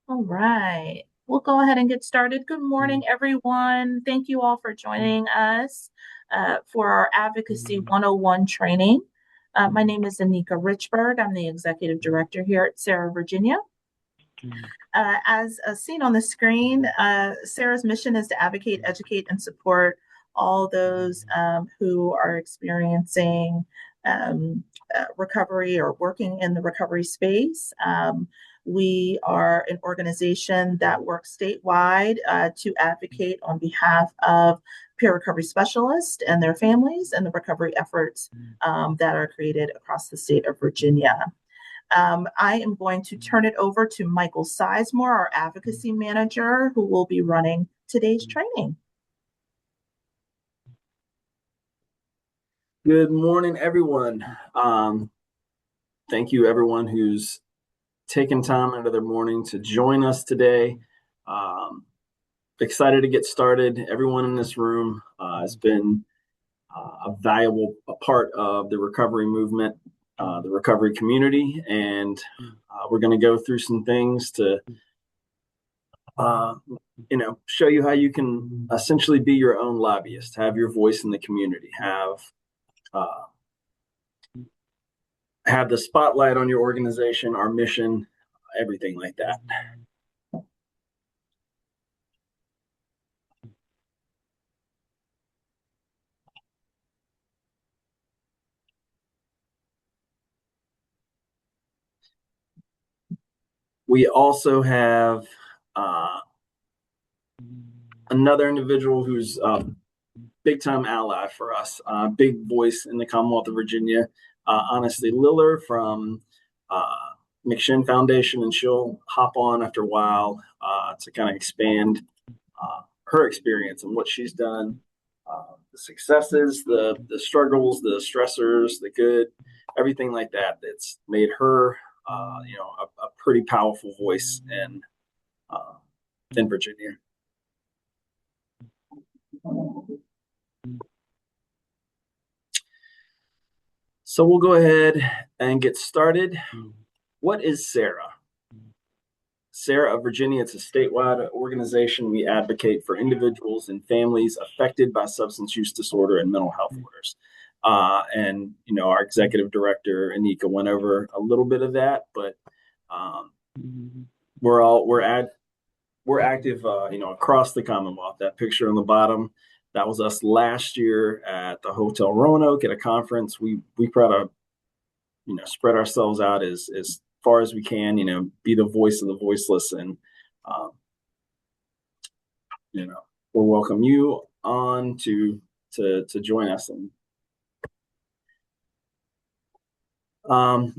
All right. We'll go ahead and get started. Good morning, everyone. Thank you all for joining us for our Advocacy 101 training. My name is Anika Richburg. I'm the Executive Director here at SAARA, Virginia. As seen on the screen, SAARA's mission is to advocate, educate, and support all those who are experiencing recovery or working in the recovery space. We are an organization that works statewide to advocate on behalf of peer recovery specialists and their families and the recovery efforts that are created across the state of Virginia. I am going to turn it over to Michael Sizemore, our Advocacy Manager, who will be running today's training. Good morning, everyone. Thank you, everyone who's taken time out of their morning to join us today. Excited to get started. Everyone in this room has been a valuable part of the recovery movement, the recovery community, and we're going to go through some things to show you how you can essentially be your own lobbyist, have your voice in the community, have the spotlight on your organization, our mission, everything like that. We also have another individual who's a big-time ally for us, big voice in the Commonwealth of Virginia, Honestly Liller from McShin Foundation, and she'll hop on after a while to kind of expand her experience and what she's done, the successes, the struggles, the stressors, the good, everything like that that's made her a pretty powerful voice in Virginia. So we'll go ahead and get started. What is SAARA? SAARA of Virginia, it's a statewide organization. We advocate for individuals and families affected by substance use disorder and mental health orders. And our executive director, Anika, went over a little bit of that, but we're active, across the Commonwealth. That picture on the bottom, that was us last year at the Hotel Roanoke at a conference. We try to, spread ourselves out as far as we can, be the voice of the voiceless, and we'll welcome you on to join us. And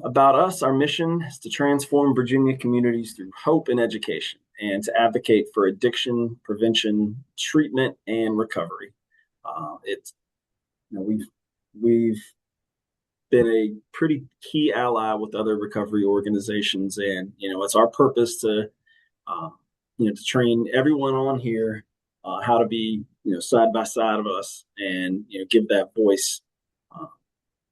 about us, our mission is to transform Virginia communities through hope and education, and to advocate for addiction prevention, treatment, and recovery. We've been a pretty key ally with other recovery organizations, and it's our purpose to train everyone on here how to be side by side of us, and give that voice.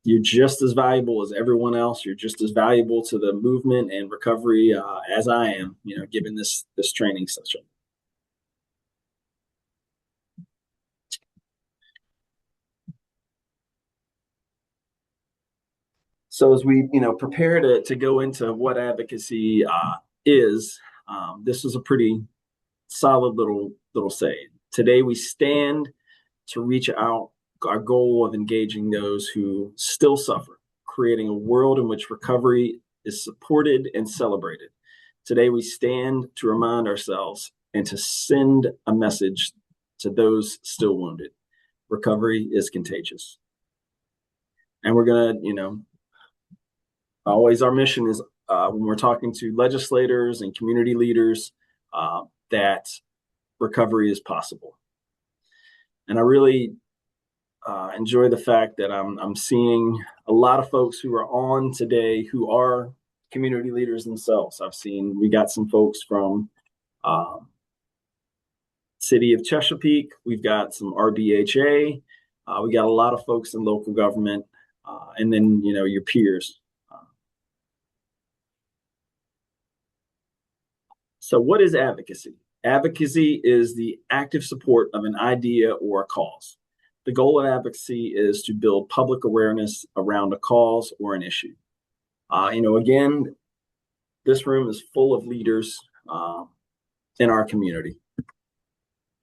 You're just as valuable as everyone else. You're just as valuable to the movement and recovery as I am, given this training session. So as we, prepare to go into what advocacy is, this is a pretty solid little saying. Today we stand to reach out. Our goal of engaging those who still suffer, creating a world in which recovery is supported and celebrated. Today we stand to remind ourselves and to send a message to those still wounded. Recovery is contagious. And we're going to, always our mission is when we're talking to legislators and community leaders, that recovery is possible. And I really enjoy the fact that I'm seeing a lot of folks who are on today who are community leaders themselves. We got some folks from City of Chesapeake. We've got some RBHA. We got a lot of folks in local government, and then your peers. So, what is advocacy? Advocacy is the active support of an idea or a cause. The goal of advocacy is to build public awareness around a cause or an issue. Again, this room is full of leaders in our community,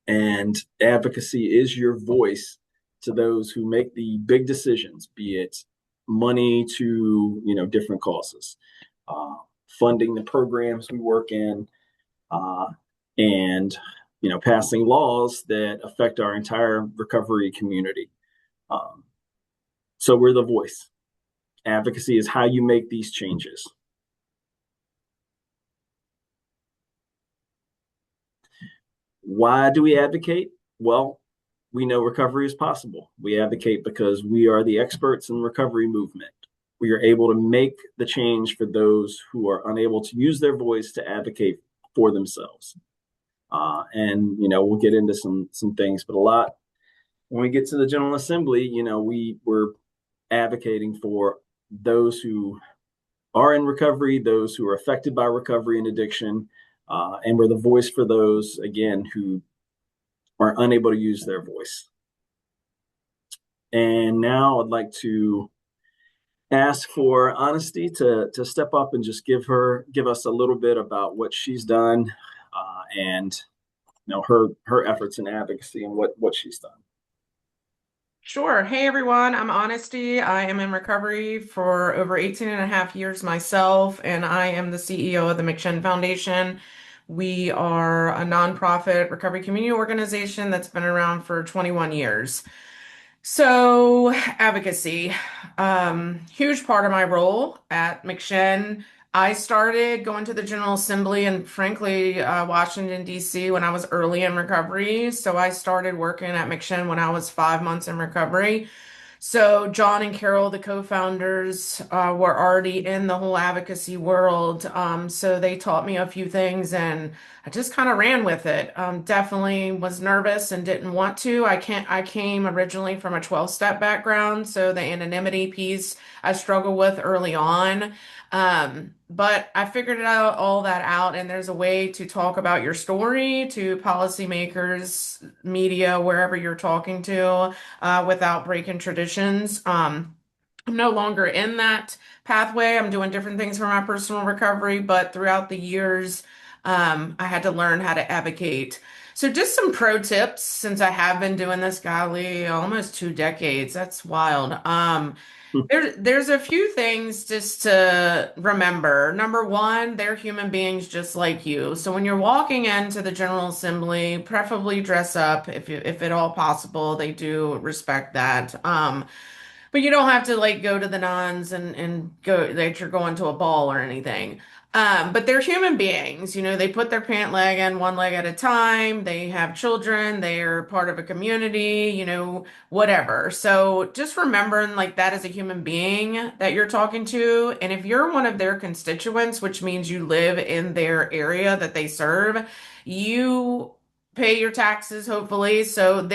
and advocacy is your voice to those who make the big decisions, be it money to different causes, funding the programs we work in, and passing laws that affect our entire recovery community. So we're the voice. Advocacy is how you make these changes. Why do we advocate? Well, we know recovery is possible. We advocate because we are the experts in the recovery movement. We are able to make the change for those who are unable to use their voice to advocate for themselves. And we'll get into some things, but a lot when we get to the General Assembly, we're advocating for those who are in recovery, those who are affected by recovery and addiction, and we're the voice for those, again, who are unable to use their voice. And now I'd like to ask for Honesty to step up and just give us a little bit about what she's done, and her efforts in advocacy and what she's done. Sure. Hey, everyone. I'm Honesty. I am in recovery for over 18 and a half years myself, and I am the CEO of the McShin Foundation. We are a nonprofit recovery community organization that's been around for 21 years. So, advocacy, huge part of my role at McShin. I started going to the General Assembly and frankly, Washington, D.C. when I was early in recovery. So I started working at McShin when I was 5 months in recovery. So John and Carol, the co-founders, were already in the whole advocacy world. So they taught me a few things and I just kind of ran with it. Definitely was nervous and didn't want to. I came originally from a 12-step background, so the anonymity piece I struggled with early on. But I figured all that out, and there's a way to talk about your story to policymakers, media, wherever you're talking to, without breaking traditions. I'm no longer in that pathway. I'm doing different things for my personal recovery, but throughout the years, I had to learn how to advocate. So just some pro tips since I have been doing this, golly, almost 2 decades. That's wild. There's a few things just to remember. Number one, they're human beings just like you. So when you're walking into the General Assembly, preferably dress up if at all possible. They do respect that. But you don't have to like go to the nuns and go that you're going to a ball or anything. But they're human beings, they put their pant leg in one leg at a time. They have children. They're part of a community, whatever. So just remembering like that as a human being that you're talking to. And if you're one of their constituents, which means you live in their area that they serve, you pay your taxes, hopefully. So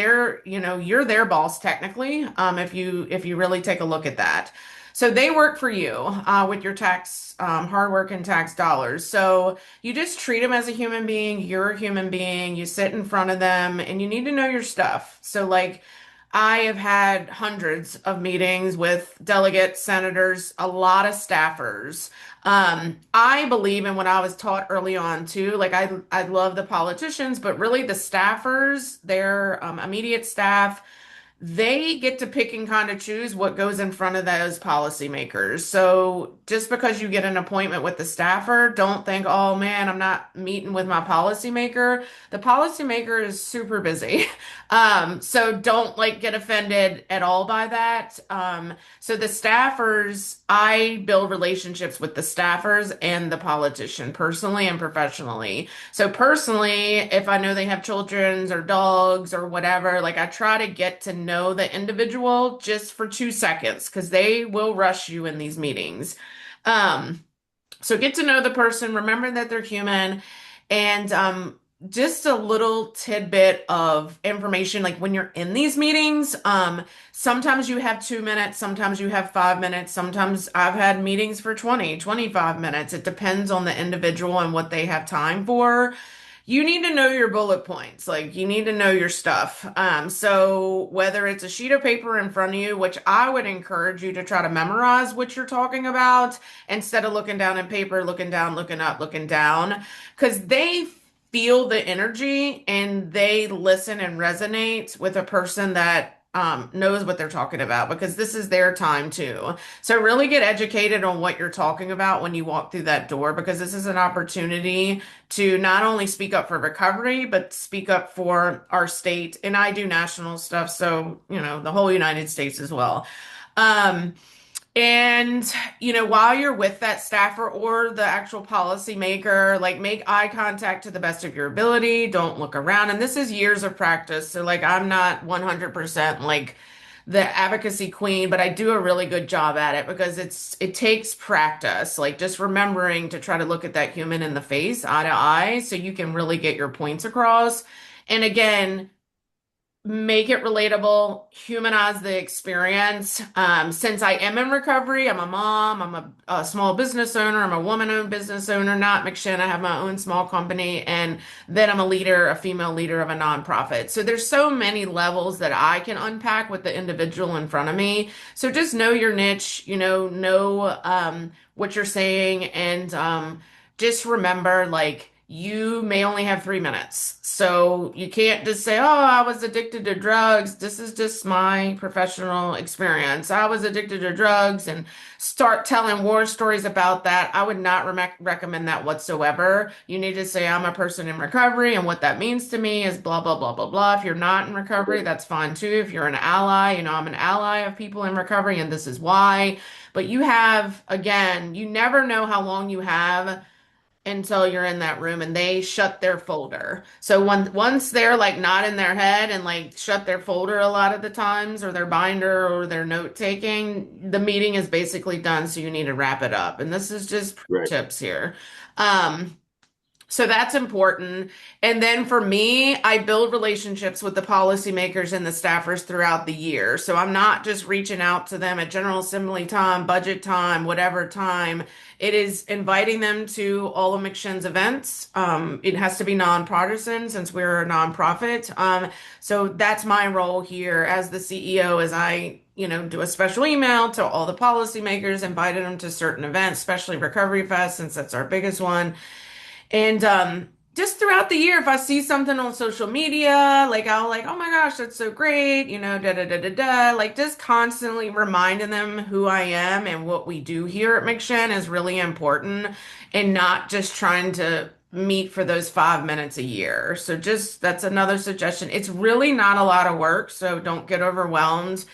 you're their boss technically, if you really take a look at that. So they work for you with your tax, hard work and tax dollars. So you just treat them as a human being. You're a human being. You sit in front of them and you need to know your stuff. So like I have had hundreds of meetings with delegates, senators, a lot of staffers. I believe in what I was taught early on too. Like I love the politicians, but really the staffers, their immediate staff, they get to pick and kind of choose what goes in front of those policymakers. So just because you get an appointment with the staffer, don't think, oh man, I'm not meeting with my policymaker. The policymaker is super busy. So don't like get offended at all by that. So the staffers, I build relationships with the staffers and the politician personally and professionally. So personally, if I know they have children or dogs or whatever, like I try to get to know the individual just for 2 seconds because they will rush you in these meetings. So get to know the person, remember that they're human, and just a little tidbit of information, like when you're in these meetings, sometimes you have 2 minutes, sometimes you have 5 minutes, sometimes I've had meetings for 20, 25 minutes. It depends on the individual and what they have time for. You need to know your bullet points. Like you need to know your stuff. So whether it's a sheet of paper in front of you, which I would encourage you to try to memorize what you're talking about instead of looking down in paper, looking down, looking up, looking down, because they feel the energy and they listen and resonate with a person that knows what they're talking about because this is their time too. So really get educated on what you're talking about when you walk through that door because this is an opportunity to not only speak up for recovery, but speak up for our state. And I do national stuff, so, the whole United States as well. Um, and, while you're with that staffer or the actual policymaker, like make eye contact to the best of your ability. Don't look around. And this is years of practice. So, like, I'm not 100% like the advocacy queen, but I do a really good job at it because it takes practice. Like, just remembering to try to look at that human in the face, eye to eye, so you can really get your points across. And again, make it relatable, humanize the experience. Since I am in recovery, I'm a mom, I'm a small business owner, I'm a woman-owned business owner, not McShin. I have my own small company, and then I'm a leader, a female leader of a nonprofit. So there's so many levels that I can unpack with the individual in front of me. So just know your niche, know what you're saying, and just remember, like, you may only have 3 minutes. So you can't just say, oh, I was addicted to drugs. This is just my professional experience. I was addicted to drugs and start telling war stories about that. I would not recommend that whatsoever. You need to say, I'm a person in recovery, and what that means to me is blah, blah, blah, blah, blah. If you're not in recovery, that's fine too. If you're an ally, I'm an ally of people in recovery, and this is why. But you have, again, you never know how long you have until you're in that room and they shut their folder. So once they're like not in their head and like shut their folder a lot of the times or their binder or their note taking, the meeting is basically done. So you need to wrap it up. And this is just Right. tips here. Um, so that's important. And then for me, I build relationships with the policymakers and the staffers throughout the year. So I'm not just reaching out to them at General Assembly time, budget time, whatever time. It is inviting them to all of McShin's events. It has to be nonpartisan since we're a nonprofit. So that's my role here as the CEO as I do a special email to all the policymakers, invited them to certain events, especially Recovery Fest, since that's our biggest one. And just throughout the year, if I see something on social media, like I'll like, oh my gosh, that's so great, da da da da da. Like just constantly reminding them who I am and what we do here at McShin is really important, and not just trying to meet for those 5 minutes a year. So just that's another suggestion. It's really not a lot of work, so don't get overwhelmed.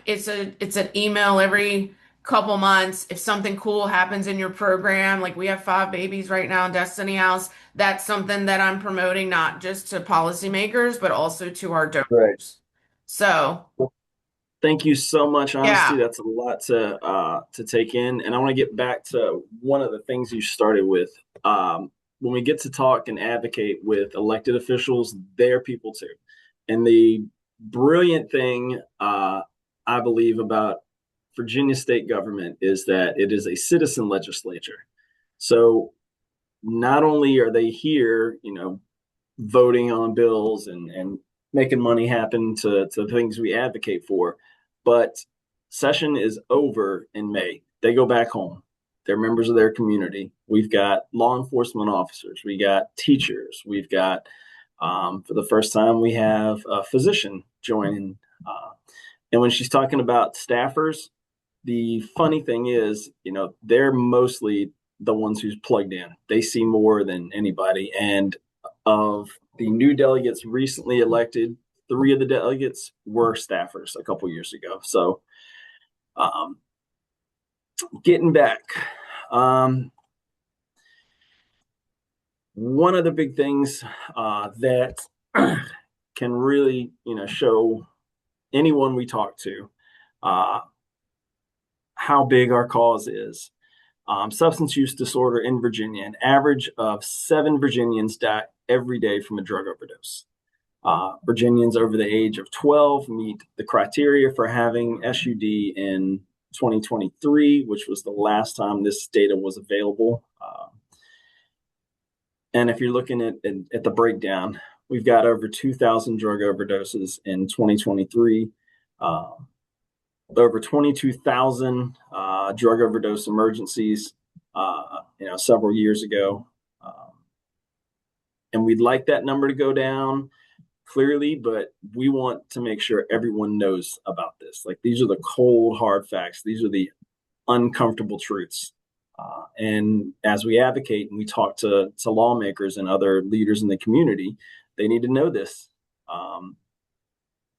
It's an email every couple months. If something cool happens in your program, like we have 5 babies right now in Destiny House, that's something that I'm promoting not just to policymakers, but also to our Right. donors. So, Well, thank you so much, Honesty. yeah. That's a lot to take in, and I want to get back to one of the things you started with. When we get to talk and advocate with elected officials, they're people too. And the brilliant thing I believe about Virginia state government is that it is a citizen legislature. So not only are they here, voting on bills and making money happen to things we advocate for, but session is over in May. They go back home. They're members of their community. We've got law enforcement officers. We got teachers. We've got, for the first time, we have a physician joining. And when she's talking about staffers, the funny thing is, they're mostly the ones who's plugged in. They see more than anybody. And of the new delegates recently elected, 3 of the delegates were staffers a couple years ago. So, getting back, one of the big things that can really, show anyone we talk to how big our cause is. Substance use disorder in Virginia, an average of 7 Virginians die every day from a drug overdose. Virginians over the age of 12 meet the criteria for having SUD in 2023, which was the last time this data was available. And if you're looking at the breakdown, we've got over 2,000 drug overdoses in 2023, over 22,000 drug overdose emergencies, several years ago. And we'd like that number to go down clearly, but we want to make sure everyone knows about this. Like, these are the cold, hard facts. These are the uncomfortable truths. And as we advocate and we talk to lawmakers and other leaders in the community, they need to know this.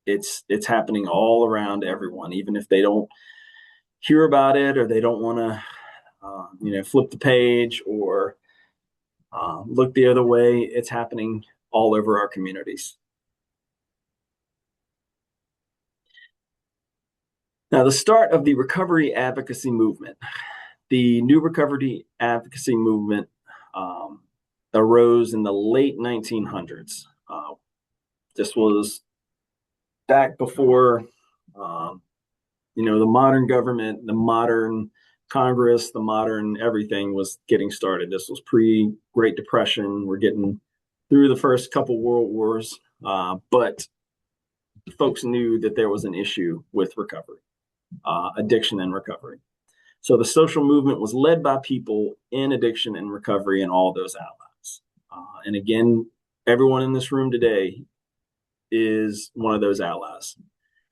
It's happening all around everyone, even if they don't hear about it or they don't want to, flip the page or look the other way. It's happening all over our communities. Now, the start of the recovery advocacy movement. The new recovery advocacy movement arose in the late 1900s. This was back before, the modern government, the modern Congress, the modern everything was getting started. This was pre-Great Depression. We're getting through the first couple world wars, but folks knew that there was an issue with recovery, addiction and recovery. So the social movement was led by people in addiction and recovery and all those allies. And again, everyone in this room today is one of those allies.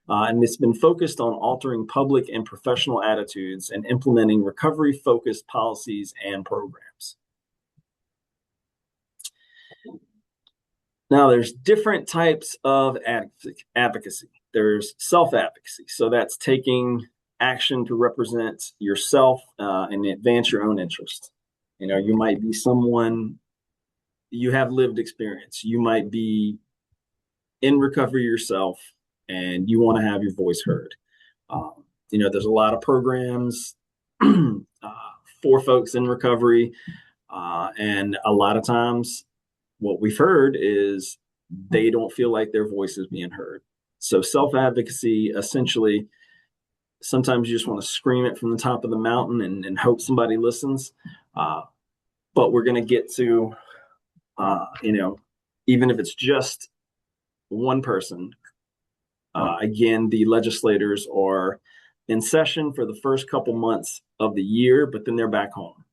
And it's been focused on altering public and professional attitudes and implementing recovery-focused policies and programs. Now, there's different types of advocacy. There's self-advocacy. So that's taking action to represent yourself and advance your own interest. You might be someone, you have lived experience. You might be in recovery yourself and you want to have your voice heard. There's a lot of programs for folks in recovery. And a lot of times what we've heard is they don't feel like their voice is being heard. So self-advocacy, essentially, sometimes you just want to scream it from the top of the mountain and hope somebody listens. But we're going to get to, even if it's just one person, again, the legislators are in session for the first couple months of the year, but then they're back home.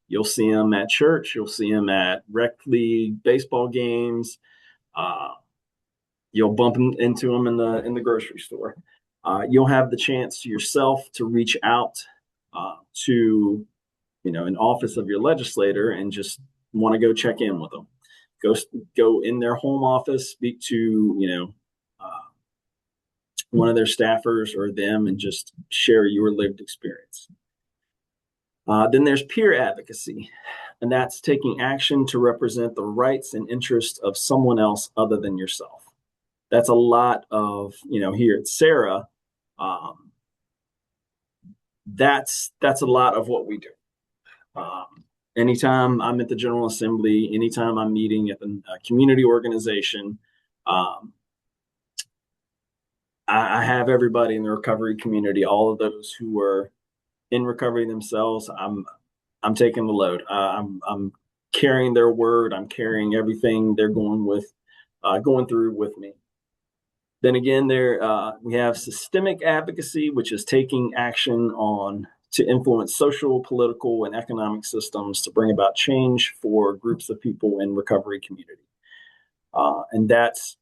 You'll see them at church. You'll see them at rec league baseball games. You'll bump into them in the grocery store. You'll have the chance yourself to reach out to, an office of your legislator and just want to go check in with them. Go in their home office, speak to, one of their staffers or them and just share your lived experience. Then there's peer advocacy, and that's taking action to represent the rights and interests of someone else other than yourself. That's a lot of, here at SAARA, that's a lot of what we do. Anytime I'm at the General Assembly, anytime I'm meeting at a community organization, I have everybody in the recovery community, all of those who are in recovery themselves. I'm taking the load. I'm carrying their word. I'm carrying everything they're going through with me. Then again, we have systemic advocacy, which is taking action to influence social, political, and economic systems to bring about change for groups of people in recovery community. And that's,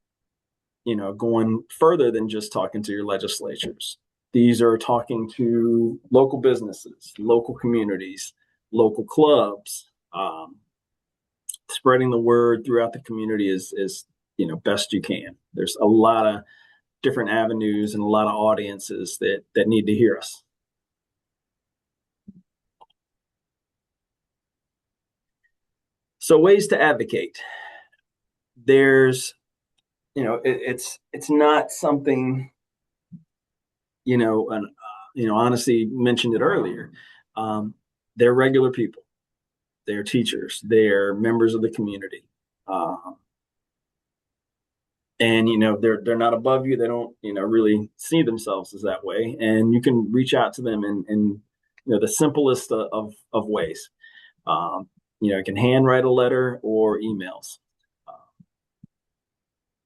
going further than just talking to your legislatures. These are talking to local businesses, local communities, local clubs, spreading the word throughout the community is best you can. There's a lot of different avenues and a lot of audiences that need to hear us. So ways to advocate. There's, it's not something, honestly mentioned it earlier. They're regular people. They're teachers. They're members of the community. And they're not above you. They don't really see themselves as that way. And you can reach out to them in the simplest of ways. You can handwrite a letter or emails.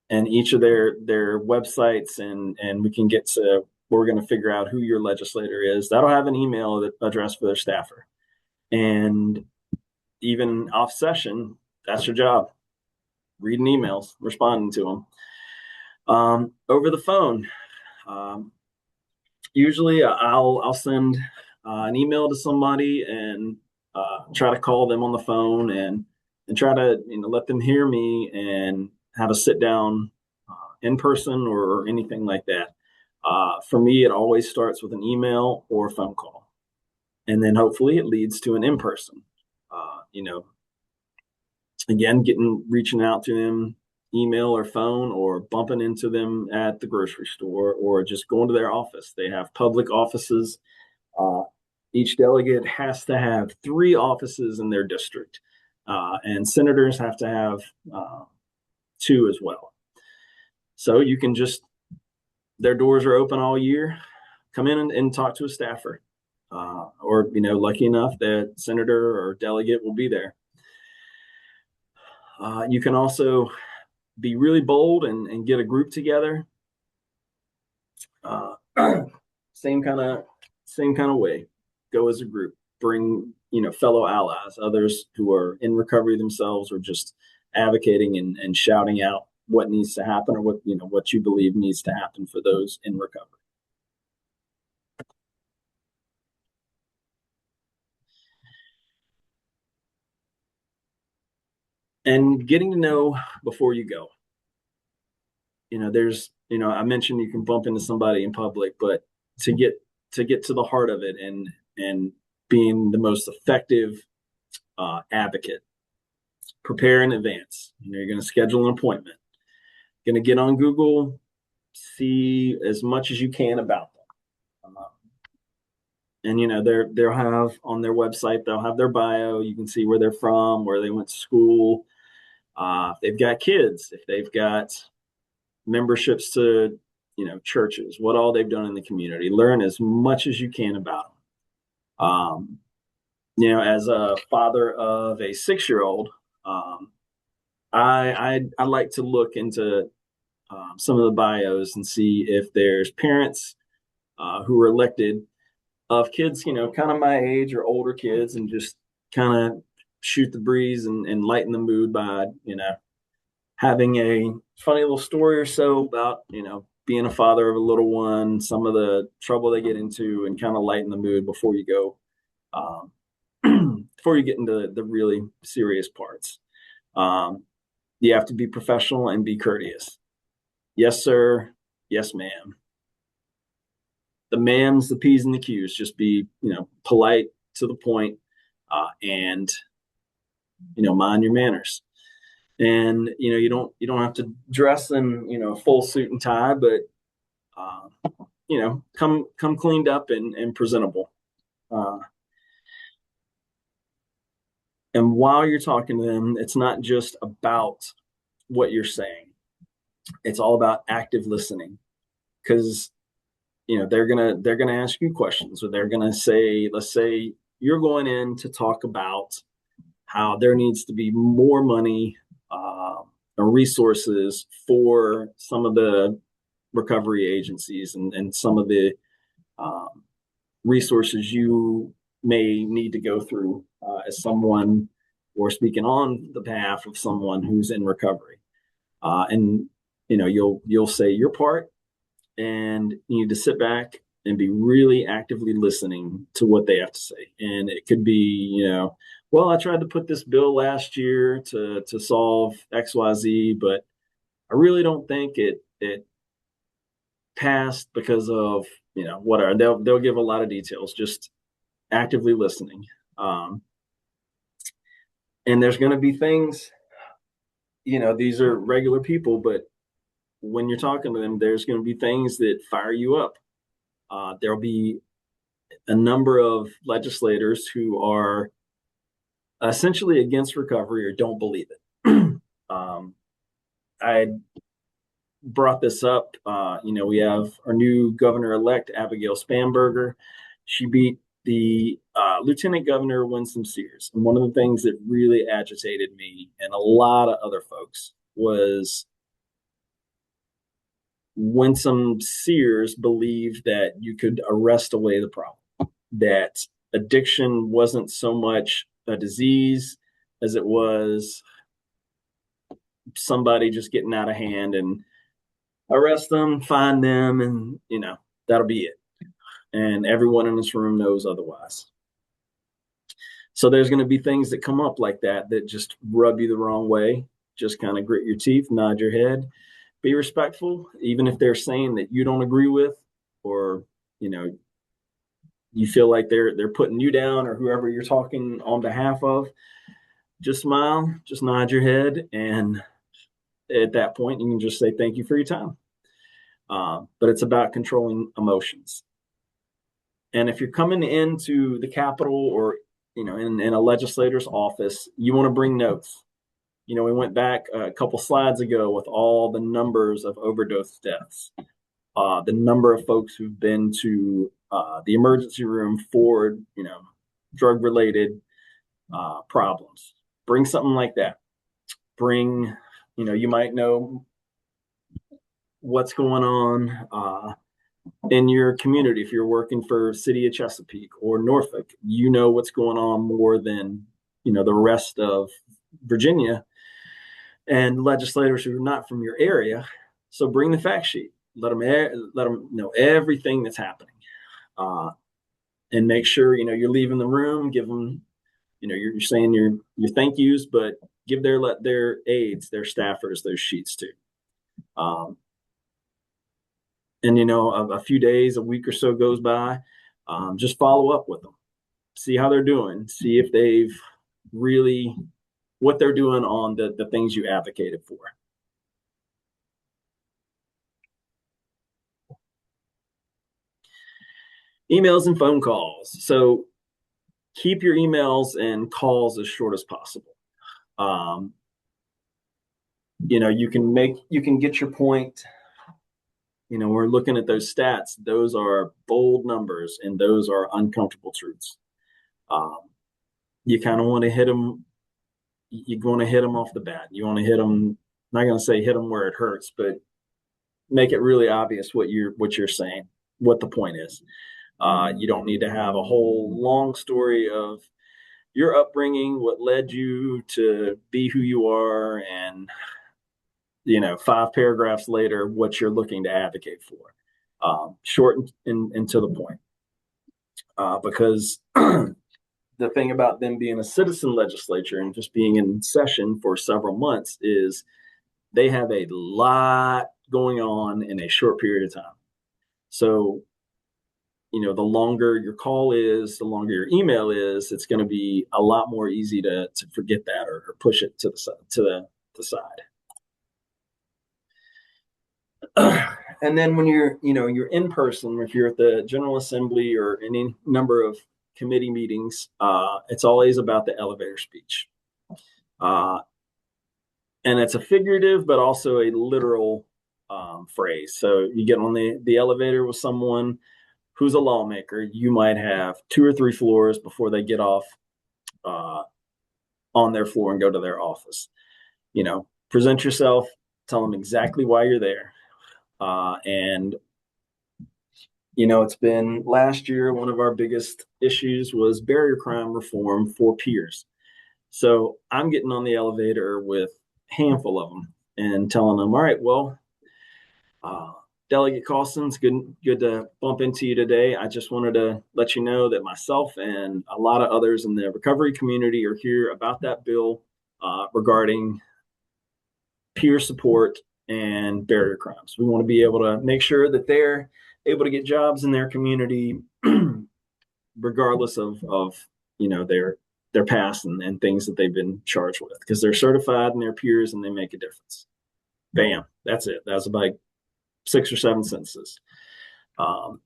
And each of their websites, and we can get to we're going to figure out who your legislator is. That'll have an email address for their staffer. And even off session, that's your job. Reading emails, responding to them. Over the phone, usually I'll send an email to somebody and try to call them on the phone and try to let them hear me and have a sit down in person or anything like that. For me, it always starts with an email or a phone call, and then hopefully it leads to an in-person. Again, reaching out to them, email or phone, or bumping into them at the grocery store, or just going to their office. They have public offices. Each delegate has to have 3 offices in their district, and senators have to have 2 as well. So you can their doors are open all year. Come in and talk to a staffer, or lucky enough that senator or delegate will be there. You can also be really bold and get a group together. Same kind of way. Go as a group. Bring fellow allies, others who are in recovery themselves, or just advocating and shouting out what needs to happen, or what you believe needs to happen for those in recovery. And getting to know before you go. I mentioned you can bump into somebody in public, but to get to the heart of it and being the most effective advocate, prepare in advance. You're going to schedule an appointment. Going to get on Google, see as much as you can about them. And they'll have on their website, they'll have their bio. You can see where they're from, where they went to school. If they've got kids, if they've got memberships to churches, what all they've done in the community. Learn as much as you can about them. As a father of a 6-year-old, I like to look into some of the bios and see if there's parents who are elected of kids, kind of my age or older kids, and just kind of shoot the breeze and lighten the mood by, having a funny little story or so about, being a father of a little one, some of the trouble they get into, and kind of lighten the mood before you go, before you get into the really serious parts. You have to be professional and be courteous. Yes, sir. Yes, ma'am. The ma'ams, the P's, and the Q's. Just be, polite, to the point, and mind your manners. And you don't have to dress in full suit and tie, but come cleaned up and presentable. And while you're talking to them, it's not just about what you're saying. It's all about active listening, because they're gonna ask you questions, or they're gonna say, let's say you're going in to talk about how there needs to be more money or resources for some of the recovery agencies and some of the resources you may need to go through as someone, or speaking on the behalf of someone who's in recovery. And you'll say your part, and you need to sit back and be really actively listening to what they have to say. And it could be, well, I tried to put this bill last year to solve XYZ, but I really don't think it passed because of, whatever. They'll give a lot of details, just actively listening. And there's going to be things, these are regular people, but when you're talking to them, there's going to be things that fire you up. There'll be a number of legislators who are essentially against recovery or don't believe it. I brought this up. We have our new governor-elect, Abigail Spanberger. She beat the Lieutenant Governor Winsome Sears. And one of the things that really agitated me and a lot of other folks was Winsome Sears believed that you could arrest away the problem, that addiction wasn't so much a disease as it was somebody just getting out of hand, and arrest them, find them, and that'll be it. And everyone in this room knows otherwise. So there's going to be things that come up like that just rub you the wrong way. Just kind of grit your teeth, nod your head, be respectful, even if they're saying that you don't agree with, or you feel like they're putting you down, or whoever you're talking on behalf of. Just smile, just nod your head, and at that point you can just say thank you for your time. But it's about controlling emotions. And if you're coming into the Capitol or in a legislator's office, you want to bring notes. We went back a couple slides ago with all the numbers of overdose deaths, the number of folks who've been to the emergency room for drug-related problems. Bring something like that. Bring, you might know what's going on in your community. If you're working for City of Chesapeake or Norfolk, what's going on more than the rest of Virginia and legislators who are not from your area. So bring the fact sheet. Let them know everything that's happening, and make sure you're leaving the room. Give them, you're saying your thank yous, but give their aides, their staffers, those sheets too. And a few days, a week or so goes by, just follow up with them, see how they're doing, see if they've really what they're doing on the things you advocated for. Emails and phone calls. So keep your emails and calls as short as possible. You can get your point. We're looking at those stats. Those are bold numbers, and those are uncomfortable truths. You kind of want to hit them. You want to hit them off the bat. You want to hit them. I'm not going to say hit them where it hurts, but make it really obvious what you're saying, what the point is. You don't need to have a whole long story of your upbringing, what led you to be who you are, and 5 paragraphs later, what you're looking to advocate for. Short and to the point. Because the thing about them being a citizen legislature and just being in session for several months is they have a lot going on in a short period of time. So, the longer your call is, the longer your email is, it's going to be a lot more easy to forget that or push it to the side. And then when you're in person, if you're at the General Assembly or any number of committee meetings, it's always about the elevator speech. And it's a figurative, but also a literal phrase. So you get on the elevator with someone who's a lawmaker, you might have 2 or 3 floors before they get off on their floor and go to their office. Present yourself, tell them exactly why you're there. And it's been last year, one of our biggest issues was barrier crime reform for peers. So I'm getting on the elevator with a handful of them and telling them, all right, well, Delegate Causton's good to bump into you today. I just wanted to let you know that myself and a lot of others in the recovery community are here about that bill regarding peer support and barrier crimes. We want to be able to make sure that they're able to get jobs in their community, regardless of their past and things that they've been charged with, because they're certified and they're peers and they make a difference. Bam, that's it. That's about 6 or 7 sentences. And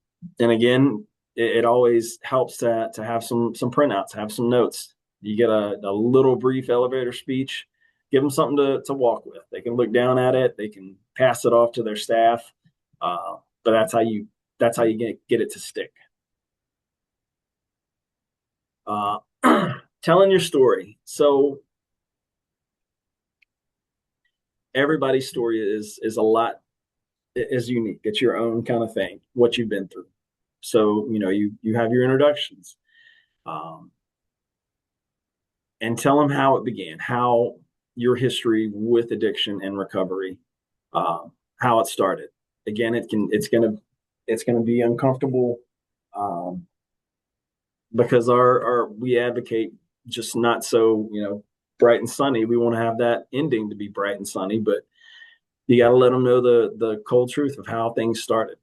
again, it always helps to have some printouts, have some notes. You get a little brief elevator speech, give them something to walk with. They can look down at it. They can pass it off to their staff. But that's how you get it to stick. Telling your story. So everybody's story is unique. It's your own kind of thing, what you've been through. So, you have your introductions, and tell them how it began, how your history with addiction and recovery, how it started. Again, it's going to be uncomfortable, because we advocate just not so, bright and sunny. We want to have that ending to be bright and sunny, but you got to let them know the cold truth of how things started.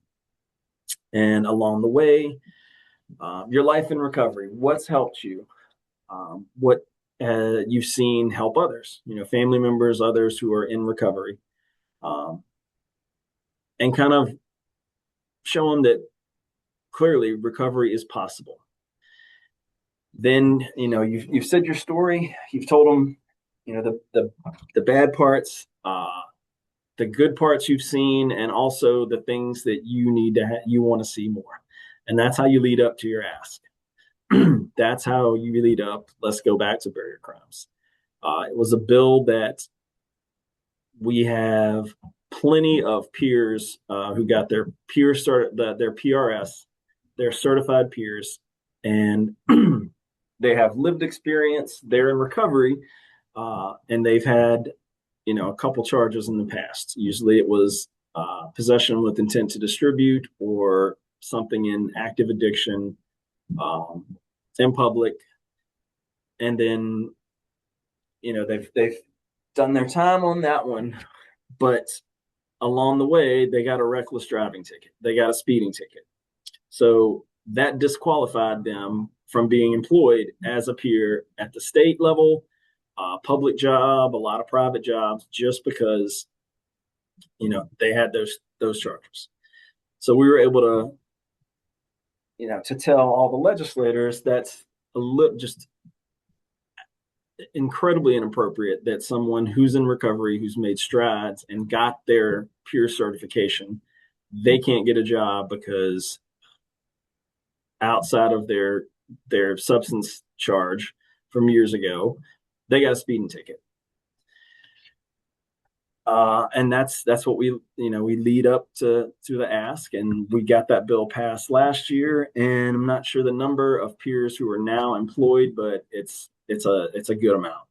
And along the way, your life in recovery, what's helped you, what you've seen help others, family members, others who are in recovery, and kind of show them that clearly recovery is possible. Then, you've said your story, you've told them, the bad parts, the good parts you've seen, and also the things that you want to see more. And that's how you lead up to your ask. That's how you lead up. Let's go back to barrier crimes. It was a bill that we have plenty of peers who got their their PRS, their certified peers, and they have lived experience. They're in recovery, and they've had, a couple charges in the past. Usually it was possession with intent to distribute, or something in active addiction, in public. And then, they've done their time on that one, but along the way, they got a reckless driving ticket. They got a speeding ticket. So that disqualified them from being employed as a peer at the state level, public job, a lot of private jobs, just because, they had those charges. So we were able to tell all the legislators that's just incredibly inappropriate that someone who's in recovery, who's made strides and got their peer certification, they can't get a job because outside of their substance charge from years ago, they got a speeding ticket. And that's what we lead up to the ask, and we got that bill passed last year. And I'm not sure the number of peers who are now employed, but it's a good amount.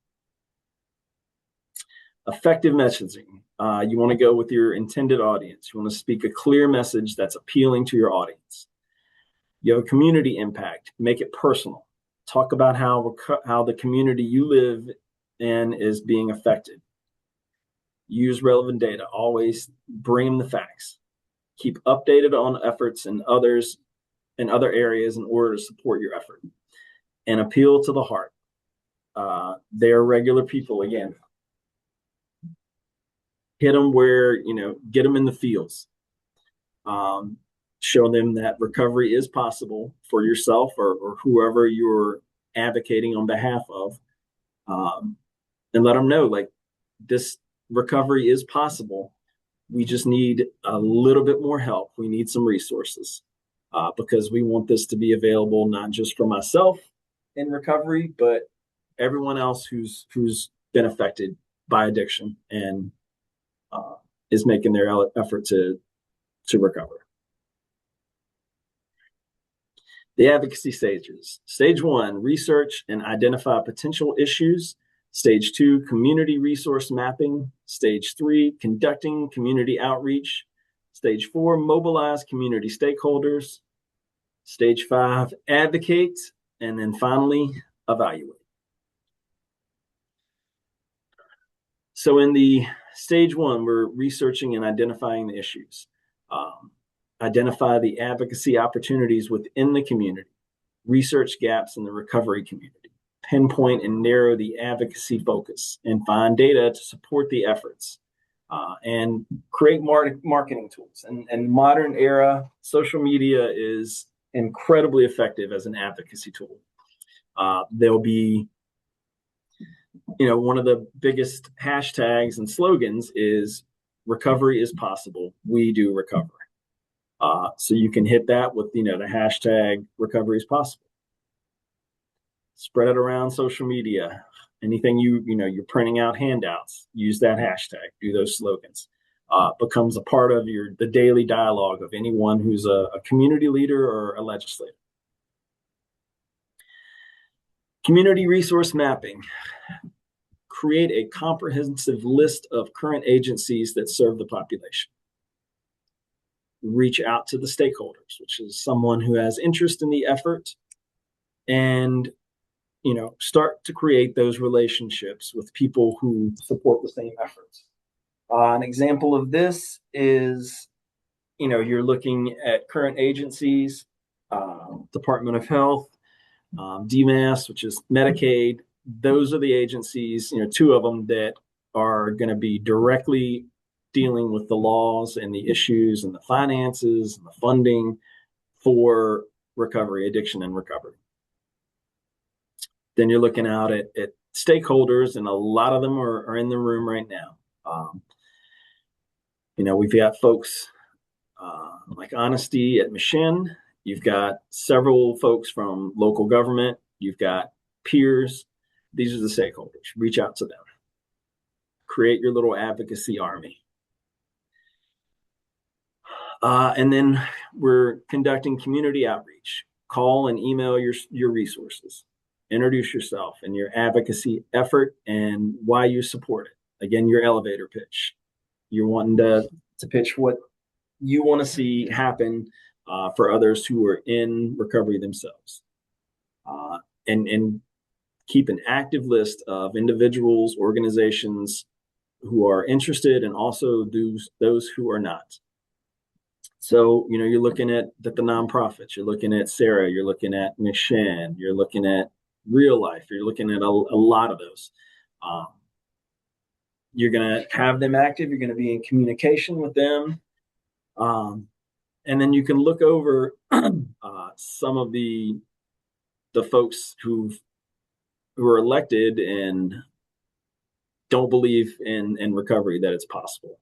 Effective messaging. You want to go with your intended audience. You want to speak a clear message that's appealing to your audience. You have a community impact. Make it personal. Talk about how the community you live in is being affected. Use relevant data. Always bring the facts. Keep updated on efforts in other areas in order to support your effort. And appeal to the heart. They're regular people again. Hit them where, get them in the feels. Show them that recovery is possible for yourself or whoever you're advocating on behalf of. And let them know, this recovery is possible. We just need a little bit more help. We need some resources, because we want this to be available not just for myself in recovery, but everyone else who's been affected by addiction and is making their effort to recover. The advocacy stages. Stage 1, research and identify potential issues. Stage 2, community resource mapping. Stage 3, conducting community outreach. Stage 4, mobilize community stakeholders. Stage 5, advocate. And then finally, evaluate. So in the stage 1, we're researching and identifying the issues. Identify the advocacy opportunities within the community. Research gaps in the recovery community. Pinpoint and narrow the advocacy focus, and find data to support the efforts, and create marketing tools. And modern era, social media is incredibly effective as an advocacy tool. There'll be one of the biggest hashtags and slogans is recovery is possible. We do recover. So you can hit that with, the hashtag recovery is possible. Spread it around social media. Anything you're printing out handouts, use that hashtag, do those slogans. Becomes a part of the daily dialogue of anyone who's a community leader or a legislator. Community resource mapping. Create a comprehensive list of current agencies that serve the population. Reach out to the stakeholders, which is someone who has interest in the effort, and start to create those relationships with people who support the same efforts. An example of this is, you're looking at current agencies, Department of Health, DMAS, which is Medicaid. Those are the agencies, two of them that are going to be directly dealing with the laws and the issues and the finances and the funding for recovery, addiction and recovery. Then you're looking out at stakeholders, and a lot of them are in the room right now. We've got folks like Honesty at Mission. You've got several folks from local government. You've got peers. These are the stakeholders. Reach out to them. Create your little advocacy army. And then we're conducting community outreach. Call and email your resources. Introduce yourself and your advocacy effort and why you support it. Again, your elevator pitch. You're wanting to pitch what you want to see happen for others who are in recovery themselves. And keep an active list of individuals, organizations who are interested, and also those who are not. So, you're looking at the nonprofits, you're looking at SAARA, you're looking at Mission, you're looking at Real Life, you're looking at a lot of those. You're going to have them active, you're going to be in communication with them. And then you can look over some of the folks who are elected and don't believe in recovery, that it's possible.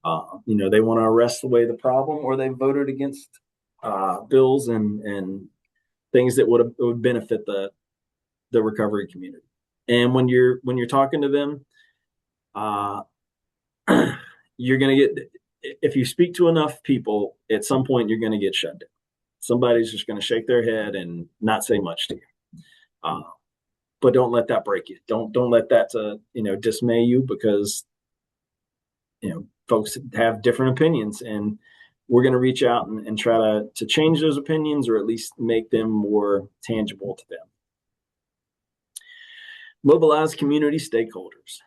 They want to arrest away the problem, or they voted against bills and things that would benefit the recovery community. And when you're talking to them, you're going to get, if you speak to enough people, at some point you're going to get shut down. Somebody's just going to shake their head and not say much to you. But don't let that break you. Don't let that dismay you, because folks have different opinions, and we're going to reach out and try to change those opinions, or at least make them more tangible to them. Mobilize community stakeholders.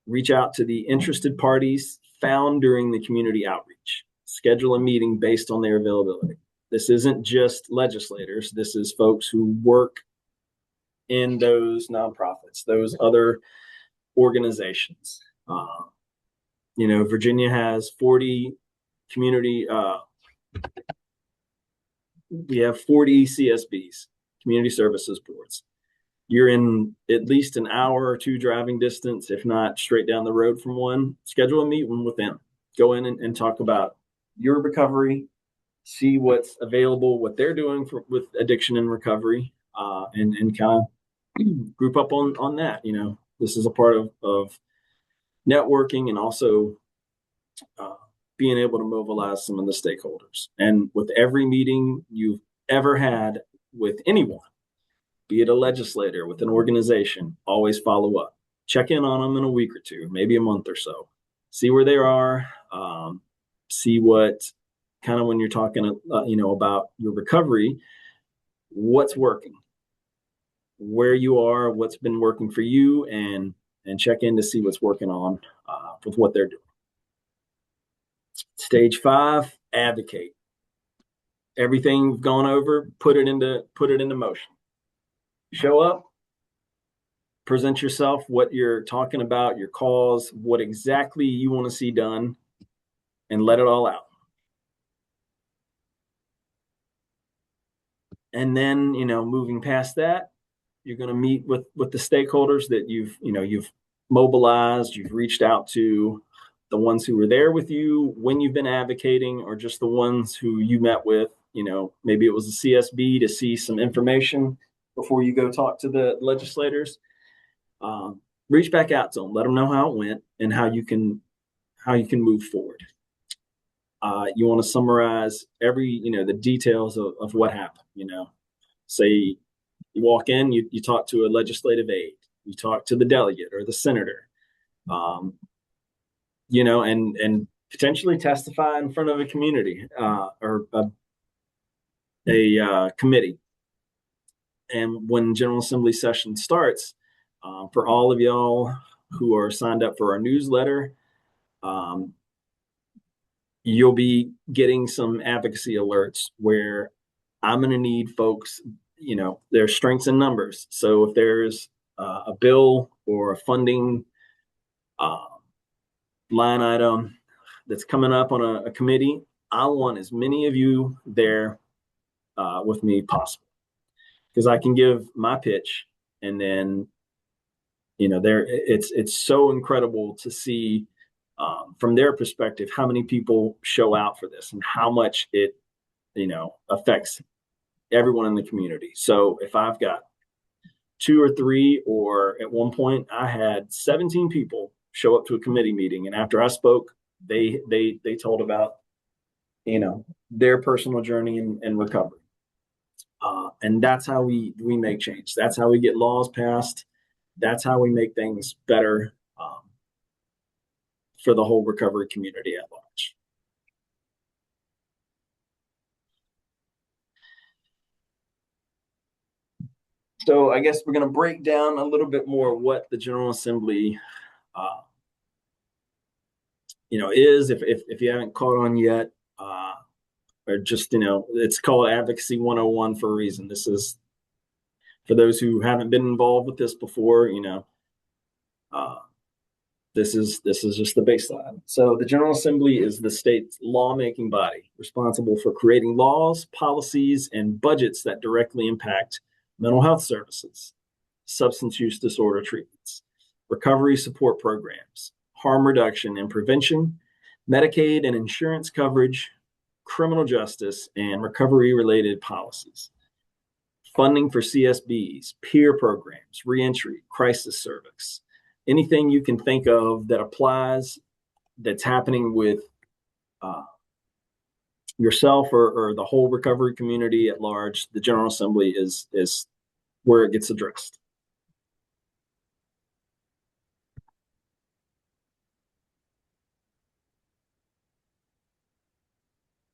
Reach out to the interested parties found during the community outreach. Schedule a meeting based on their availability. This isn't just legislators. This is folks who work in those nonprofits, those other organizations. Virginia has 40 community, we have 40 CSBs, community services boards. You're in at least an hour or two driving distance, if not straight down the road from one. Schedule a meeting with them. Go in and talk about your recovery, see what's available, what they're doing with addiction and recovery, and kind of group up on that. This is a part of networking, and also being able to mobilize some of the stakeholders. And with every meeting you've ever had with anyone, be it a legislator, with an organization, always follow up. Check in on them in a week or two, maybe a month or so. See where they are. See what kind of, when you're talking, about your recovery, what's working, where you are, what's been working for you, and check in to see what's working on with what they're doing. Stage 5, advocate. Everything we've gone over, put it into motion. Show up, present yourself, what you're talking about, your cause, what exactly you want to see done, and let it all out. And then, moving past that, You're going to meet with the stakeholders that you've mobilized, you've reached out to, the ones who were there with you when you've been advocating, or just the ones who you met with. Maybe it was a CSB to see some information before you go talk to the legislators. Reach back out to them, let them know how it went and how you can move forward. You want to summarize the details of what happened. Say you walk in, you talk to a legislative aide, you talk to the delegate or the senator, and potentially testify in front of a community or a committee. And when General Assembly session starts, for all of y'all who are signed up for our newsletter, you'll be getting some advocacy alerts where I'm going to need folks, there's strengths in numbers. So if there's a bill or a funding line item that's coming up on a committee, I want as many of you there with me possible, because I can give my pitch, and then it's so incredible to see from their perspective how many people show out for this and how much it affects everyone in the community. So if I've got 2 or 3, or at one point I had 17 people show up to a committee meeting, and after I spoke, they told about their personal journey and recovery. And that's how we make change. That's how we get laws passed. That's how we make things better for the whole recovery community at large. So I guess we're going to break down a little bit more what the General Assembly is, if you haven't caught on yet, or just, it's called Advocacy 101 for a reason. This is for those who haven't been involved with this before. This is just the baseline. So the General Assembly is the state's lawmaking body responsible for creating laws, policies, and budgets that directly impact mental health services, substance use disorder treatments, recovery support programs, harm reduction and prevention, Medicaid and insurance coverage, criminal justice, and recovery-related policies, funding for CSBs, peer programs, reentry, crisis service, anything you can think of that applies, that's happening with yourself or the whole recovery community at large. The General Assembly is where it gets addressed.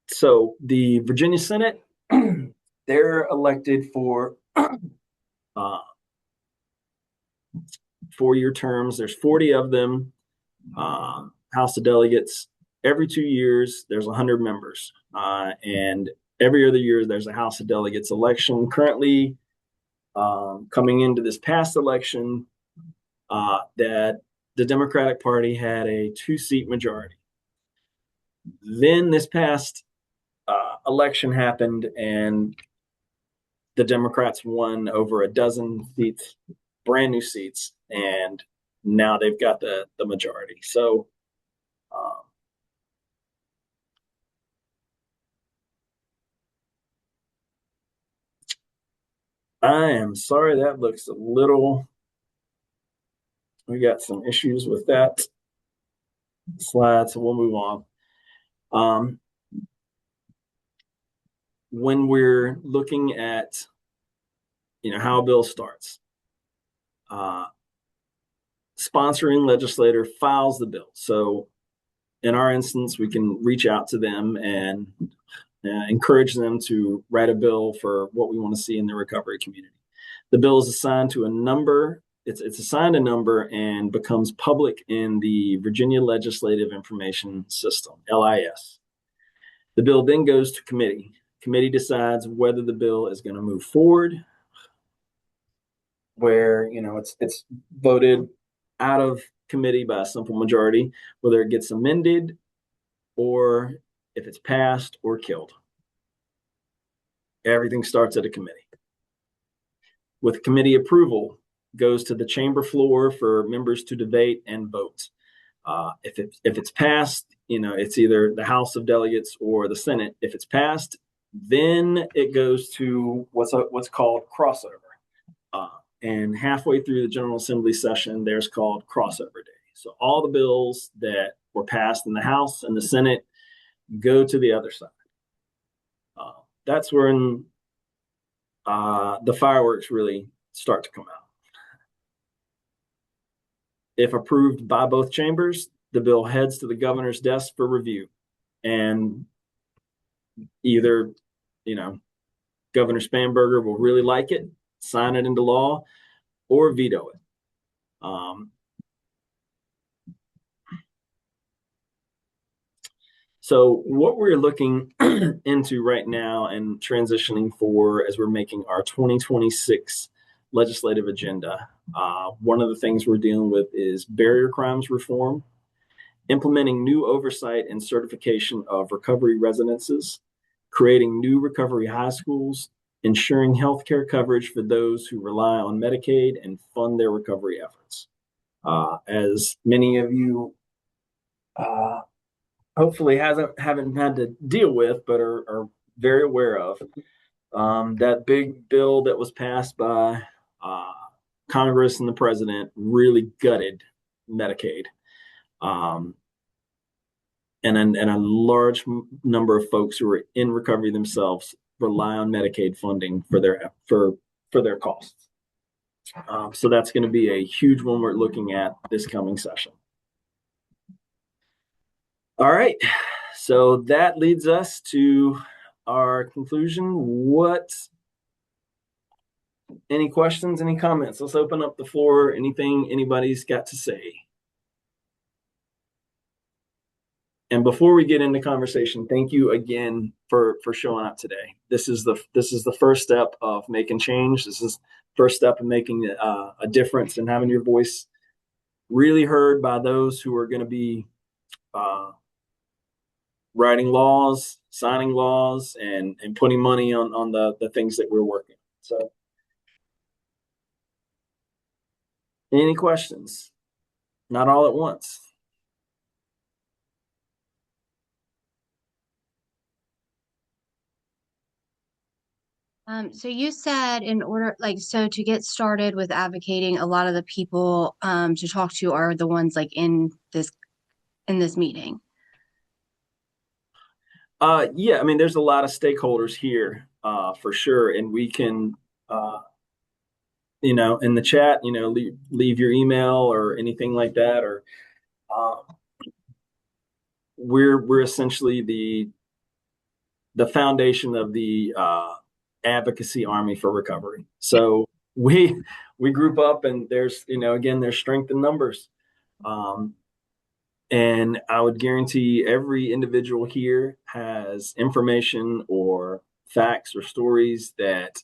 So the Virginia Senate, they're elected for 4-year terms. There's 40 of them. House of Delegates, every 2 years, there's 100 members. And every other year, there's a House of Delegates election. Currently, coming into this past election, that the Democratic Party had a 2-seat majority. Then this past election happened, and the Democrats won over a dozen seats, brand new seats, and now they've got the majority. So I am sorry, that looks a little, we got some issues with that slide, so we'll move on. When we're looking at how a bill starts, sponsoring legislator files the bill. So in our instance, we can reach out to them and encourage them to write a bill for what we want to see in the recovery community. The bill is assigned to a number. It's assigned a number and becomes public in the Virginia Legislative Information System, LIS. The bill then goes to committee. Committee decides whether the bill is going to move forward, where it's voted out of committee by a simple majority, whether it gets amended or if it's passed or killed. Everything starts at a committee. with committee approval, goes to the chamber floor for members to debate and vote. If it's passed, it's either the House of Delegates or the Senate. If it's passed, then it goes to what's called crossover. And halfway through the General Assembly session, there's called crossover day. So all the bills that were passed in the House and the Senate go to the other side. That's when the fireworks really start to come out. If approved by both chambers, the bill heads to the governor's desk for review. And either, Governor Spanberger will really like it, sign it into law, or veto it. So what we're looking into right now and transitioning for as we're making our 2026 legislative agenda, one of the things we're dealing with is barrier crimes reform, implementing new oversight and certification of recovery residences, creating new recovery high schools, ensuring healthcare coverage for those who rely on Medicaid and fund their recovery efforts. As many of you hopefully haven't had to deal with, but are very aware of, that big bill that was passed by Congress and the president really gutted Medicaid. And a large number of folks who are in recovery themselves rely on Medicaid funding for their costs. So that's going to be a huge one we're looking at this coming session. All right, so that leads us to our conclusion. Any questions, any comments? Let's open up the floor. Anything anybody's got to say? And before we get into conversation, thank you again for showing up today. This is the first step of making change. This is the first step of making a difference and having your voice really heard by those who are going to be writing laws, signing laws, and putting money on the things that we're working on. So, any questions? Not all at once. So you said in order, so to get started with advocating, a lot of the people to talk to are the ones in this meeting. Yeah, I mean, there's a lot of stakeholders here for sure, and we can, in the chat, leave your email or anything like that, or we're essentially the foundation of the advocacy army for recovery. So we group up, and there's there's strength in numbers. And I would guarantee every individual here has information or facts or stories that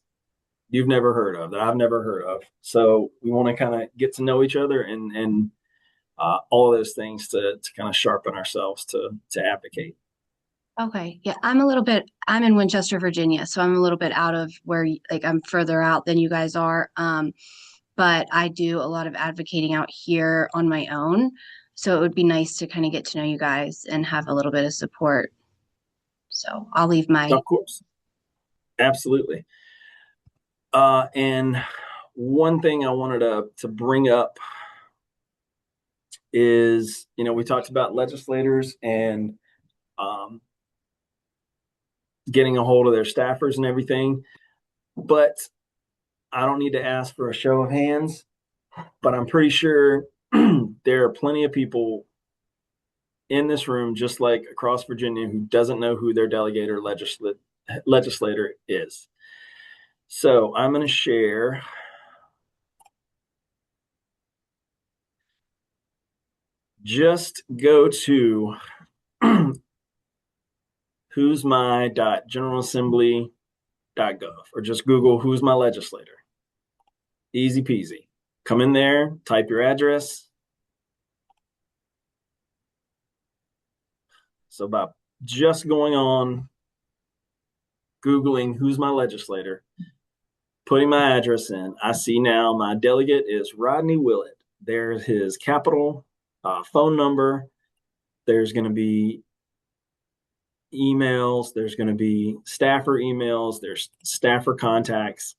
you've never heard of, that I've never heard of. So we want to kind of get to know each other and all of those things to kind of sharpen ourselves to advocate. Okay. Yeah. I'm in Winchester, Virginia, so I'm a little bit out of where, I'm further out than you guys are. But I do a lot of advocating out here on my own. So it would be nice to kind of get to know you guys and have a little bit of support. So I'll leave my. Of course. Absolutely. And one thing I wanted to bring up is, we talked about legislators and getting a hold of their staffers and everything, but I don't need to ask for a show of hands, but I'm pretty sure there are plenty of people in this room, just like across Virginia, who doesn't know who their delegate or legislator is. So I'm going to share just go to who's my.generalassembly.gov or just Google who's my legislator. Easy peasy. Come in there, type your address. So by just going on, Googling who's my legislator, putting my address in, I see now my delegate is Rodney Willett. There's his capital phone number. There's going to be emails. There's going to be staffer emails. There's staffer contacts.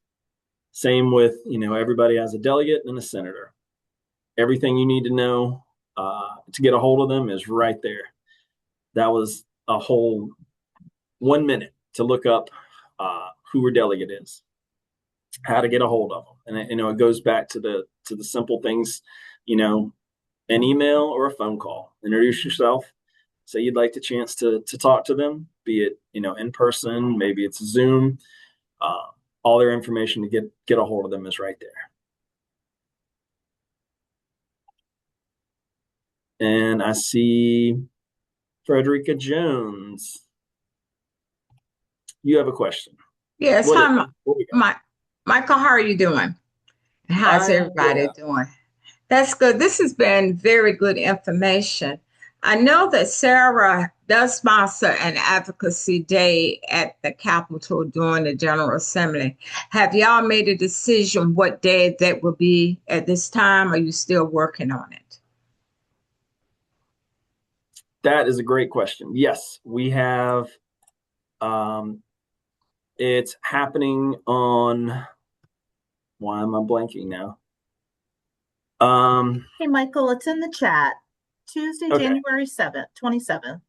Same with, everybody has a delegate and a senator. Everything you need to know to get a hold of them is right there. That was a whole 1 minute to look up who her delegate is, how to get a hold of them. And it goes back to the simple things, an email or a phone call. Introduce yourself. Say you'd like the chance to talk to them, be it, in person, maybe it's Zoom. All their information to get a hold of them is right there. And I see Frederica Jones. You have a question. Yes, Michael, how are you doing? How's everybody doing? That's good. This has been very good information. I know that SAARA does sponsor an advocacy day at the Capitol during the General Assembly. Have y'all made a decision what day that will be at this time? Or are you still working on it? That is a great question. Yes, we have. It's happening on. Why am I blanking now? Hey, Michael, it's in the chat. Tuesday, okay. January 27th.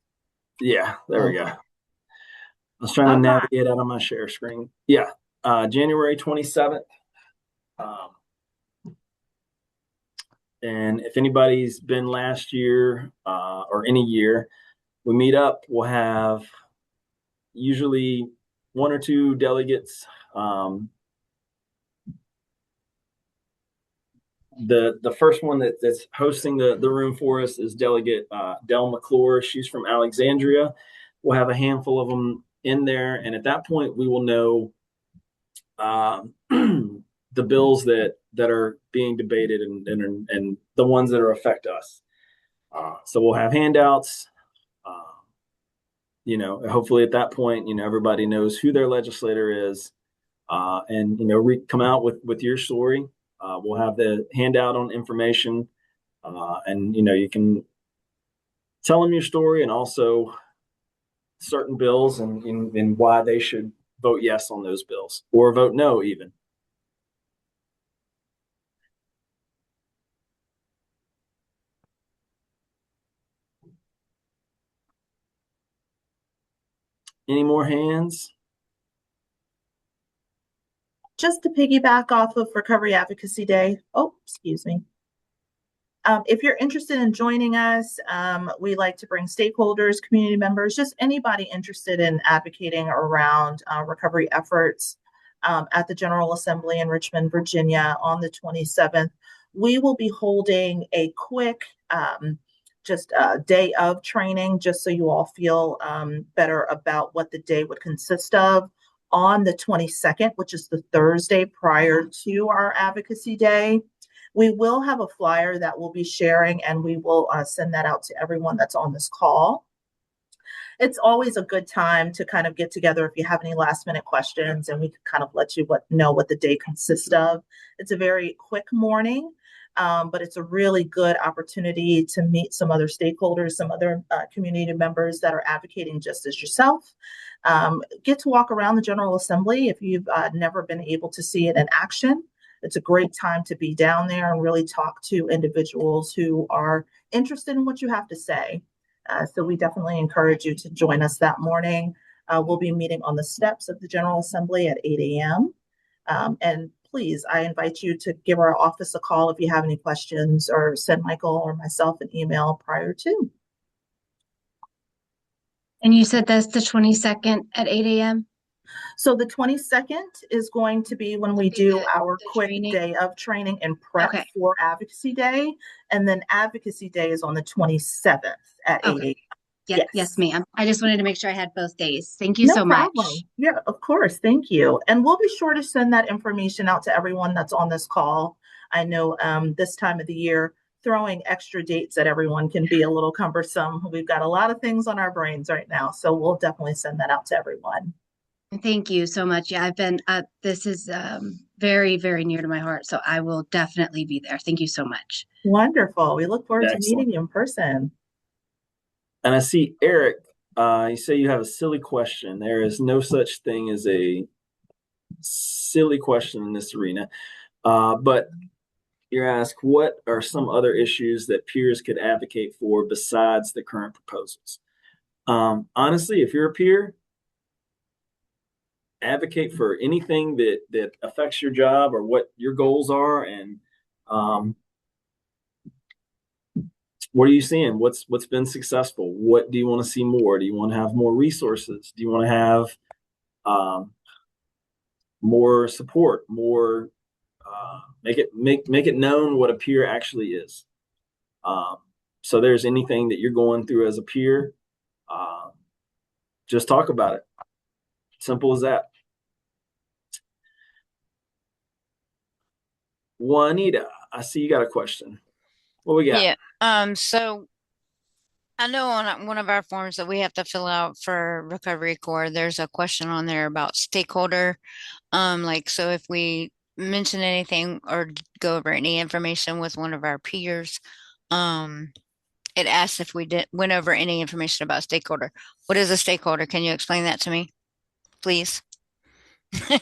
Yeah, there we go. I was trying to navigate out of my share screen. Yeah, January 27th. And if anybody's been last year or any year, we meet up. We'll have usually 1 or 2 delegates. The first one that's hosting the room for us is Delegate Del McClure. She's from Alexandria. We'll have a handful of them in there, and at that point, we will know the bills that are being debated and the ones that affect us. So we'll have handouts. Hopefully at that point, everybody knows who their legislator is, and come out with your story. We'll have the handout on information, and you can tell them your story and also certain bills and why they should vote yes on those bills or vote no even. Any more hands? Just to piggyback off of Recovery Advocacy Day. Oh, excuse me. If you're interested in joining us, we like to bring stakeholders, community members, just anybody interested in advocating around recovery efforts at the General Assembly in Richmond, Virginia on the 27th. We will be holding a quick just a day of training, just so you all feel better about what the day would consist of. On the 22nd, which is the Thursday prior to our Advocacy Day, we will have a flyer that we'll be sharing, and we will send that out to everyone that's on this call. It's always a good time to kind of get together if you have any last minute questions, and we can kind of let you know what the day consists of. It's a very quick morning, but it's a really good opportunity to meet some other stakeholders, some other community members that are advocating just as yourself. Get to walk around the General Assembly if you've never been able to see it in action. It's a great time to be down there and really talk to individuals who are interested in what you have to say. So we definitely encourage you to join us that morning. We'll be meeting on the steps of the General Assembly at 8 a.m. And please, I invite you to give our office a call if you have any questions, or send Michael or myself an email prior to. And you said that's the 22nd at 8 a.m.? So the 22nd is going to be when we do our quick day of training and prep for Advocacy Day. And then Advocacy Day is on the 27th at 8 a.m. Yes, ma'am. I just wanted to make sure I had both days. Thank you so much. Yeah, of course. Thank you. And we'll be sure to send that information out to everyone that's on this call. I know this time of the year, throwing extra dates at everyone can be a little cumbersome. We've got a lot of things on our brains right now, so we'll definitely send that out to everyone. Thank you so much. Yeah, I've been, this is very, very near to my heart. So I will definitely be there. Thank you so much. Wonderful. We look forward to Excellent. meeting you in person. And I see Eric, you say you have a silly question. There is no such thing as a silly question in this arena. But you're asked, what are some other issues that peers could advocate for besides the current proposals? Honestly, if you're a peer, advocate for anything that affects your job or what your goals are, and what are you seeing? What's been successful? What do you want to see more? Do you want to have more resources? Do you want to have more support? More make it known what a peer actually is. So there's anything that you're going through as a peer, just talk about it. Simple as that. Juanita, I see you got a question. What we got? Yeah. So I know on one of our forms that we have to fill out for Recovery Corps, there's a question on there about stakeholder. Like, so if we mention anything or go over any information with one of our peers, it asks if we went over any information about stakeholder. What is a stakeholder? Can you explain that to me, please?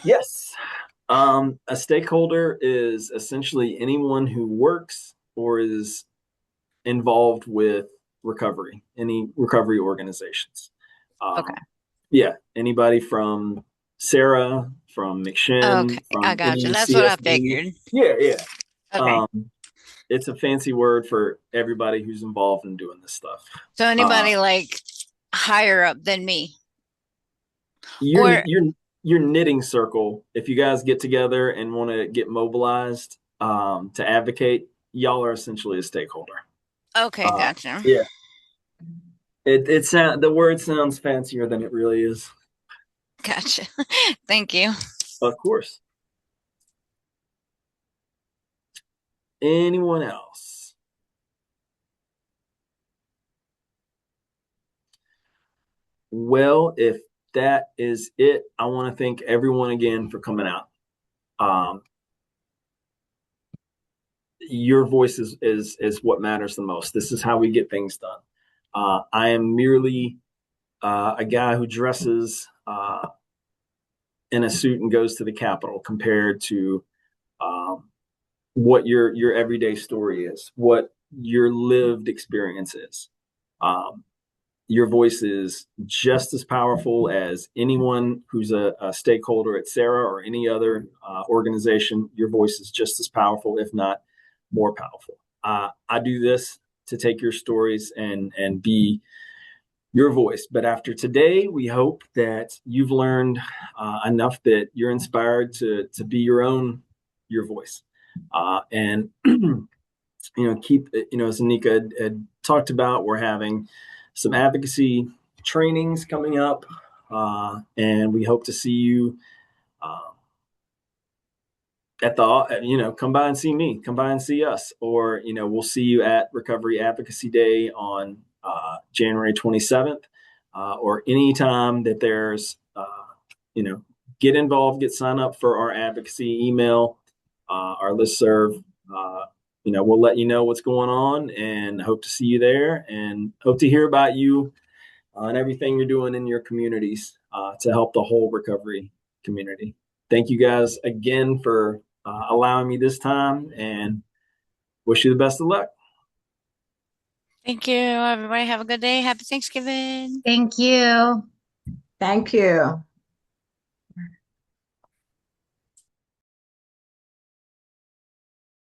Yes. A stakeholder is essentially anyone who works or is involved with recovery, any recovery organizations. Okay. Yeah, anybody from SAARA, from McShin, Okay, from I got you. any That's what I CSB. figured. Yeah. Okay. It's a fancy word for everybody who's involved in doing this stuff. So anybody like higher up than me? Your knitting circle, if you guys get together and want to get mobilized to advocate, y'all are essentially a stakeholder. Okay, gotcha. Yeah. The word sounds fancier than it really is. Gotcha. Thank you. Of course. Anyone else? Well, if that is it, I want to thank everyone again for coming out. Your voice is what matters the most. This is how we get things done. I am merely a guy who dresses in a suit and goes to the Capitol, compared to what your everyday story is, what your lived experience is. Your voice is just as powerful as anyone who's a stakeholder at SAARA or any other organization. Your voice is just as powerful, if not more powerful. I do this to take your stories and be your voice. But after today, we hope that you've learned enough that you're inspired to be your voice. And keep, as Anika had talked about, we're having some advocacy trainings coming up, and we hope to see you at the, come by and see me, come by and see us, or, we'll see you at Recovery Advocacy Day on January 27th, or anytime that there's, get involved, sign up for our advocacy email, our listserv. We'll let you know what's going on, and hope to see you there, and hope to hear about you and everything you're doing in your communities to help the whole recovery community. Thank you guys again for allowing me this time, and wish you the best of luck. Thank you, everybody. Have a good day. Happy Thanksgiving. Thank you. Thank you.